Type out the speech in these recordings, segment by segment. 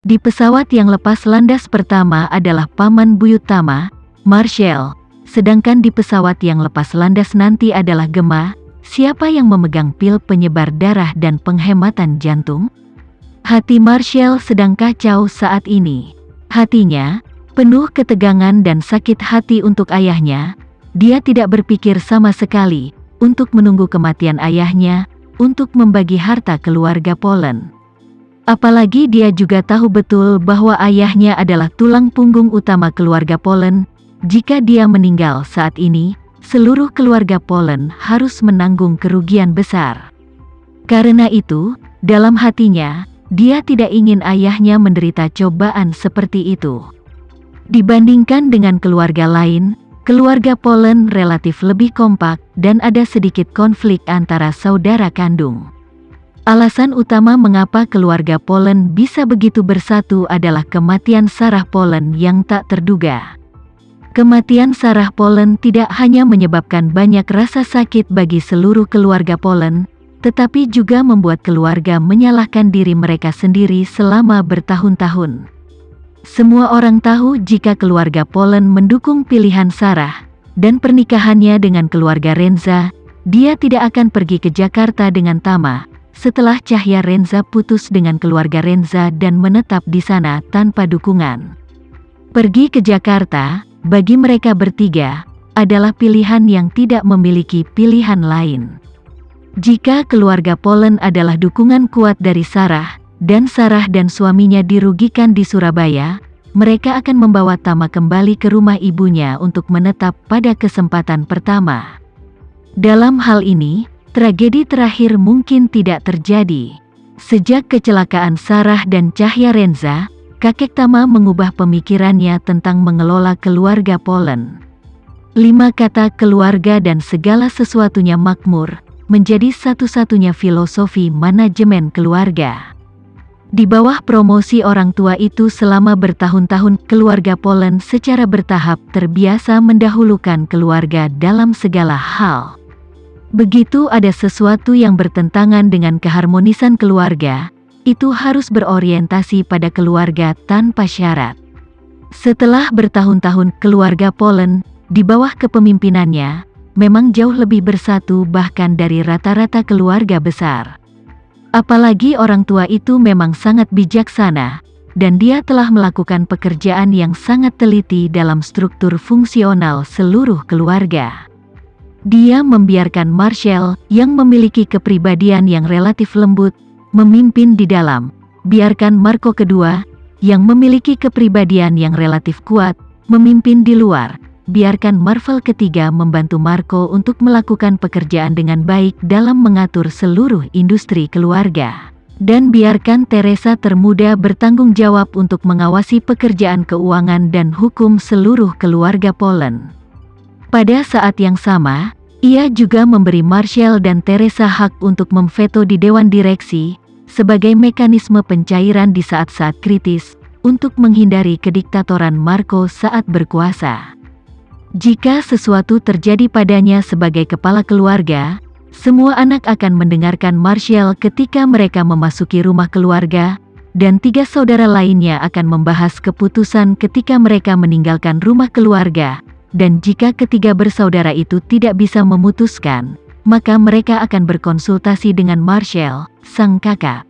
Di pesawat yang lepas landas pertama adalah paman buyutama, Marshall, sedangkan di pesawat yang lepas landas nanti adalah Gemma. Siapa yang memegang pil penyebar darah dan penghematan jantung? Hati Marshall sedang kacau saat ini. Hatinya penuh ketegangan dan sakit hati untuk ayahnya. Dia tidak berpikir sama sekali untuk menunggu kematian ayahnya untuk membagi harta keluarga Polen. Apalagi dia juga tahu betul bahwa ayahnya adalah tulang punggung utama keluarga Polen. Jika dia meninggal saat ini, seluruh keluarga Polen harus menanggung kerugian besar. Karena itu, dalam hatinya, dia tidak ingin ayahnya menderita cobaan seperti itu. Dibandingkan dengan keluarga lain, keluarga Polen relatif lebih kompak dan ada sedikit konflik antara saudara kandung. Alasan utama mengapa keluarga Polen bisa begitu bersatu adalah kematian Sarah Polen yang tak terduga. Kematian Sarah Polen tidak hanya menyebabkan banyak rasa sakit bagi seluruh keluarga Polen, tetapi juga membuat keluarga menyalahkan diri mereka sendiri selama bertahun-tahun. Semua orang tahu jika keluarga Polen mendukung pilihan Sarah dan pernikahannya dengan keluarga Renza, dia tidak akan pergi ke Jakarta dengan Tama. Setelah Cahya Renza putus dengan keluarga Renza dan menetap di sana tanpa dukungan. Pergi ke Jakarta, bagi mereka bertiga, adalah pilihan yang tidak memiliki pilihan lain. Jika keluarga Polen adalah dukungan kuat dari Sarah, dan Sarah dan suaminya dirugikan di Surabaya, mereka akan membawa Tama kembali ke rumah ibunya untuk menetap pada kesempatan pertama. Dalam hal ini, tragedi terakhir mungkin tidak terjadi. Sejak kecelakaan Sarah dan Cahya Renza, kakek Tama mengubah pemikirannya tentang mengelola keluarga Polen. 5 kata keluarga dan segala sesuatunya makmur, menjadi satu-satunya filosofi manajemen keluarga. Di bawah promosi orang tua itu selama bertahun-tahun, keluarga Polen secara bertahap terbiasa mendahulukan keluarga dalam segala hal. Begitu ada sesuatu yang bertentangan dengan keharmonisan keluarga, itu harus berorientasi pada keluarga tanpa syarat. Setelah bertahun-tahun, keluarga Polen, di bawah kepemimpinannya, memang jauh lebih bersatu bahkan dari rata-rata keluarga besar. Apalagi orang tua itu memang sangat bijaksana, dan dia telah melakukan pekerjaan yang sangat teliti dalam struktur fungsional seluruh keluarga. Dia membiarkan Marshall, yang memiliki kepribadian yang relatif lembut, memimpin di dalam. Biarkan Marco kedua, yang memiliki kepribadian yang relatif kuat, memimpin di luar. Biarkan Marvel ketiga membantu Marco untuk melakukan pekerjaan dengan baik dalam mengatur seluruh industri keluarga. Dan biarkan Teresa termuda bertanggung jawab untuk mengawasi pekerjaan keuangan dan hukum seluruh keluarga Polen. Pada saat yang sama, ia juga memberi Marshall dan Teresa hak untuk memveto di Dewan Direksi, sebagai mekanisme pencairan di saat-saat kritis, untuk menghindari kediktatoran Marco saat berkuasa. Jika sesuatu terjadi padanya sebagai kepala keluarga, semua anak akan mendengarkan Marshall ketika mereka memasuki rumah keluarga, dan 3 saudara lainnya akan membahas keputusan ketika mereka meninggalkan rumah keluarga. Dan jika ketiga bersaudara itu tidak bisa memutuskan, maka mereka akan berkonsultasi dengan Marshall, sang kakak.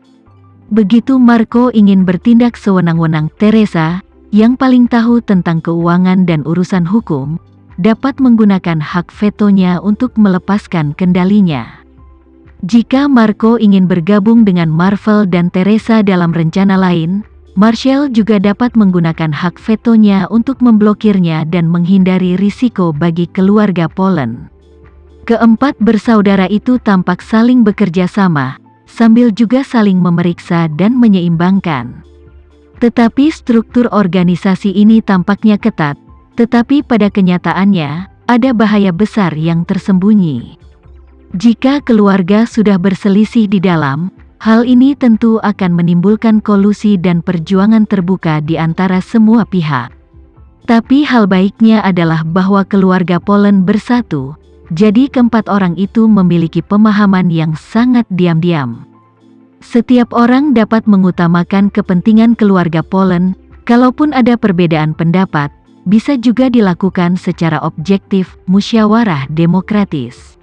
Begitu Marco ingin bertindak sewenang-wenang, Teresa, yang paling tahu tentang keuangan dan urusan hukum, dapat menggunakan hak vetonya untuk melepaskan kendalinya. Jika Marco ingin bergabung dengan Marvel dan Teresa dalam rencana lain, Marshall juga dapat menggunakan hak vetonya untuk memblokirnya dan menghindari risiko bagi keluarga Polen. Keempat bersaudara itu tampak saling bekerja sama, sambil juga saling memeriksa dan menyeimbangkan. Tetapi struktur organisasi ini tampaknya ketat, tetapi pada kenyataannya, ada bahaya besar yang tersembunyi. Jika keluarga sudah berselisih di dalam, hal ini tentu akan menimbulkan kolusi dan perjuangan terbuka di antara semua pihak. Tapi hal baiknya adalah bahwa keluarga Polen bersatu, jadi keempat orang itu memiliki pemahaman yang sangat diam-diam. Setiap orang dapat mengutamakan kepentingan keluarga Polen, kalaupun ada perbedaan pendapat, bisa juga dilakukan secara objektif, musyawarah demokratis.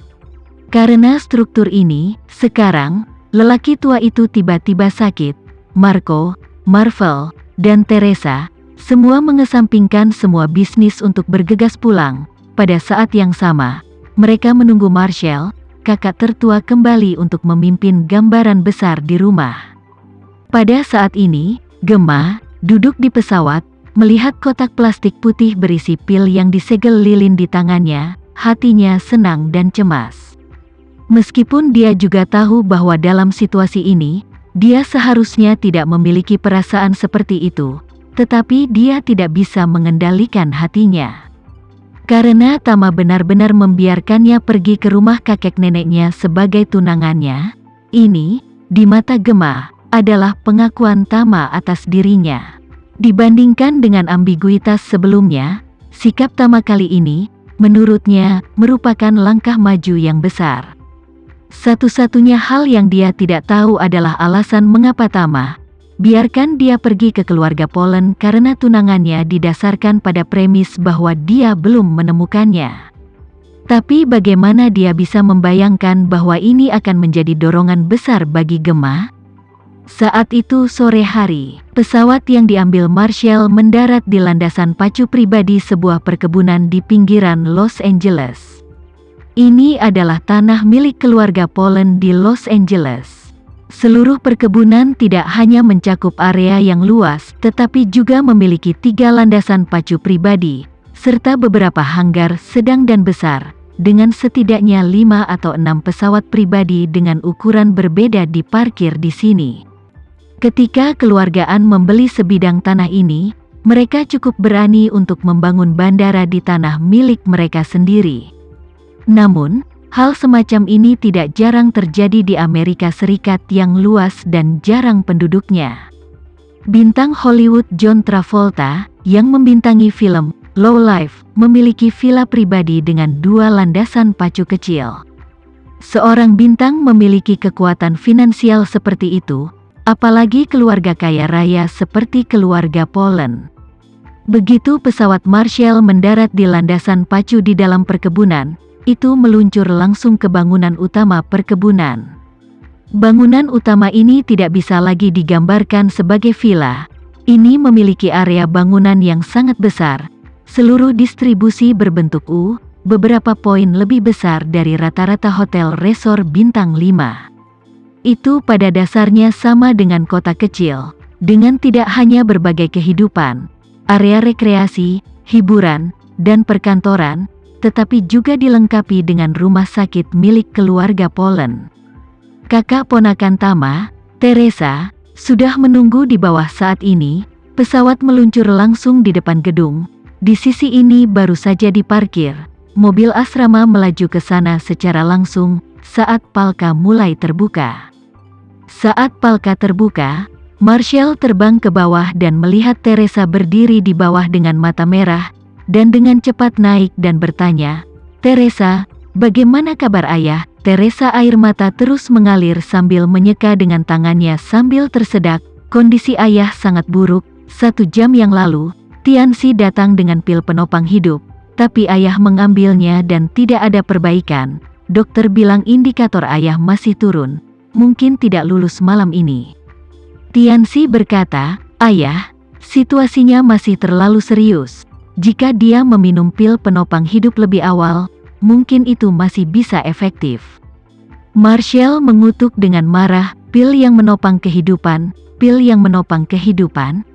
Karena struktur ini, sekarang, lelaki tua itu tiba-tiba sakit. Marco, Marvel, dan Teresa, semua mengesampingkan semua bisnis untuk bergegas pulang. Pada saat yang sama, mereka menunggu Marshall, kakak tertua kembali untuk memimpin gambaran besar di rumah. Pada saat ini, Gemma, duduk di pesawat, melihat kotak plastik putih berisi pil yang disegel lilin di tangannya, hatinya senang dan cemas. Meskipun dia juga tahu bahwa dalam situasi ini, dia seharusnya tidak memiliki perasaan seperti itu, tetapi dia tidak bisa mengendalikan hatinya. Karena Tama benar-benar membiarkannya pergi ke rumah kakek neneknya sebagai tunangannya, ini, di mata Gemma, adalah pengakuan Tama atas dirinya. Dibandingkan dengan ambiguitas sebelumnya, sikap Tama kali ini, menurutnya, merupakan langkah maju yang besar. Satu-satunya hal yang dia tidak tahu adalah alasan mengapa Tama biarkan dia pergi ke keluarga Polen karena tunangannya didasarkan pada premis bahwa dia belum menemukannya. Tapi bagaimana dia bisa membayangkan bahwa ini akan menjadi dorongan besar bagi Gemma? Saat itu sore hari, pesawat yang diambil Marshall mendarat di landasan pacu pribadi sebuah perkebunan di pinggiran Los Angeles. Ini adalah tanah milik keluarga Polen di Los Angeles. Seluruh perkebunan tidak hanya mencakup area yang luas, tetapi juga memiliki 3 landasan pacu pribadi, serta beberapa hanggar sedang dan besar, dengan setidaknya 5 atau 6 pesawat pribadi dengan ukuran berbeda diparkir di sini. Ketika keluargaan membeli sebidang tanah ini, mereka cukup berani untuk membangun bandara di tanah milik mereka sendiri. Namun, hal semacam ini tidak jarang terjadi di Amerika Serikat yang luas dan jarang penduduknya. Bintang Hollywood John Travolta, yang membintangi film Low Life, memiliki villa pribadi dengan 2 landasan pacu kecil. Seorang bintang memiliki kekuatan finansial seperti itu, apalagi keluarga kaya raya seperti keluarga Polen. Begitu pesawat Marshall mendarat di landasan pacu di dalam perkebunan, itu meluncur langsung ke bangunan utama perkebunan. Bangunan utama ini tidak bisa lagi digambarkan sebagai villa. Ini memiliki area bangunan yang sangat besar, seluruh distribusi berbentuk U, beberapa poin lebih besar dari rata-rata hotel resor bintang 5. Itu pada dasarnya sama dengan kota kecil, dengan tidak hanya berbagai kehidupan, area rekreasi, hiburan, dan perkantoran, tetapi juga dilengkapi dengan rumah sakit milik keluarga Polen. Kakak ponakan Tama, Teresa, sudah menunggu di bawah saat ini. Pesawat meluncur langsung di depan gedung. Di sisi ini baru saja diparkir. Mobil asrama melaju ke sana secara langsung saat palka mulai terbuka. Saat palka terbuka, Marshall terbang ke bawah dan melihat Teresa berdiri di bawah dengan mata merah, dan dengan cepat naik dan bertanya, "Teresa, bagaimana kabar ayah?" Teresa air mata terus mengalir sambil menyeka dengan tangannya sambil tersedak. Kondisi ayah sangat buruk. 1 jam yang lalu, Tianxi datang dengan pil penopang hidup, tapi ayah mengambilnya dan tidak ada perbaikan. Dokter bilang indikator ayah masih turun, mungkin tidak lulus malam ini. Tianxi berkata, "Ayah, situasinya masih terlalu serius. Jika dia meminum pil penopang hidup lebih awal, mungkin itu masih bisa efektif." Marshall mengutuk dengan marah, "Pil yang menopang kehidupan, pil yang menopang kehidupan?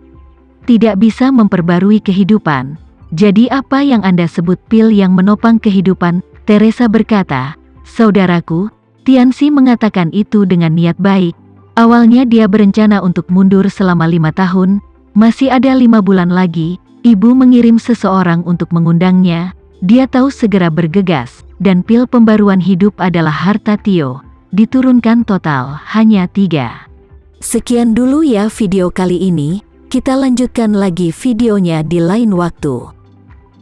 Tidak bisa memperbarui kehidupan. Jadi apa yang Anda sebut pil yang menopang kehidupan?" Teresa berkata, "Saudaraku, Tianxi mengatakan itu dengan niat baik. Awalnya dia berencana untuk mundur selama 5 tahun, masih ada 5 bulan lagi. Ibu mengirim seseorang untuk mengundangnya. Dia tahu segera bergegas, dan pil pembaruan hidup adalah harta Tio. Diturunkan total hanya 3. Sekian dulu ya video kali ini, kita lanjutkan lagi videonya di lain waktu.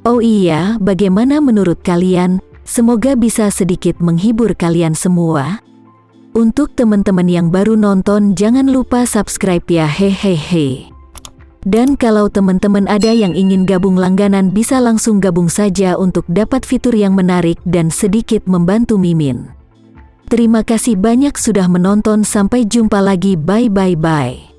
Oh iya, bagaimana menurut kalian? Semoga bisa sedikit menghibur kalian semua. Untuk teman-teman yang baru nonton, jangan lupa subscribe ya, hehehe. Dan kalau teman-teman ada yang ingin gabung langganan, bisa langsung gabung saja untuk dapat fitur yang menarik dan sedikit membantu Mimin. Terima kasih banyak sudah menonton, sampai jumpa lagi, bye.